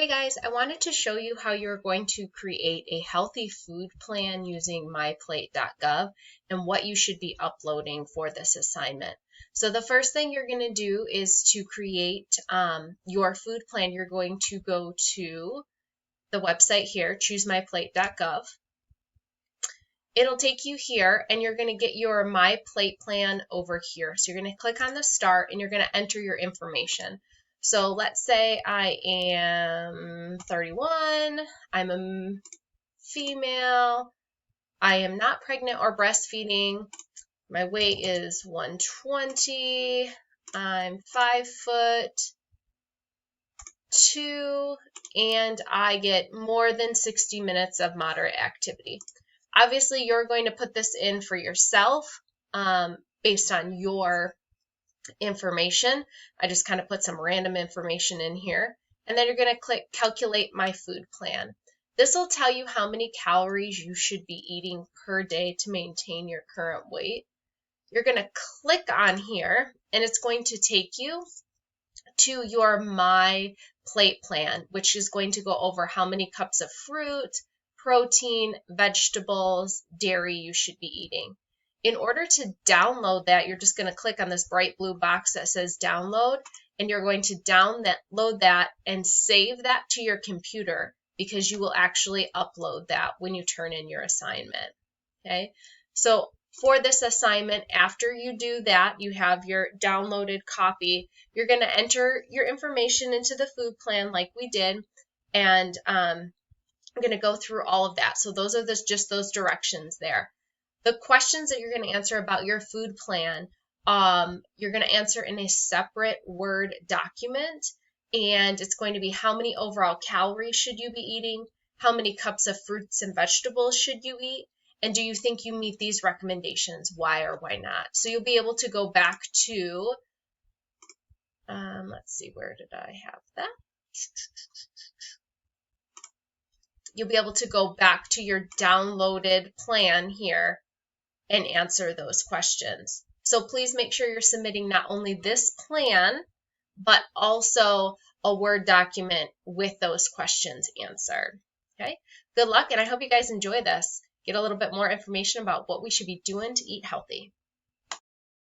Hey guys, I wanted to show you how you're going to create a healthy food plan using myplate.gov and what you should be uploading for this assignment. So the first thing you're going to do is to create your food plan. You're going to go to the website here, choosemyplate.gov. It'll take you here and you're going to get your My Plate plan over here. So you're going to click on the start and you're going to enter your information. So let's say I am 31, I'm a female, I am not pregnant or breastfeeding, my weight is 120, I'm 5'2", and I get more than 60 minutes of moderate activity. Obviously, you're going to put this in for yourself based on your information. I just kind of put some random information in here. And then you're going to click Calculate My Food Plan. This will tell you how many calories you should be eating per day to maintain your current weight. You're going to click on here, and it's going to take you to your My Plate plan, which is going to go over how many cups of fruit, protein, vegetables, dairy you should be eating. In order to download that, you're just going to click on this bright blue box that says download, and you're going to download that and save that to your computer because you will actually upload that when you turn in your assignment. Okay, so for this assignment, after you do that, you have your downloaded copy. You're going to enter your information into the food plan like we did, and I'm going to go through all of that. So those are just those directions there. The questions that you're going to answer about your food plan, you're going to answer in a separate Word document, and it's going to be how many overall calories should you be eating, how many cups of fruits and vegetables should you eat, and do you think you meet these recommendations, why or why not? So you'll be able to go back to, let's see, where did I have that? You'll be able to go back to your downloaded plan here and answer those questions. So please make sure you're submitting not only this plan, but also a Word document with those questions answered. Okay, good luck, and I hope you guys enjoy this. Get a little bit more information about what we should be doing to eat healthy.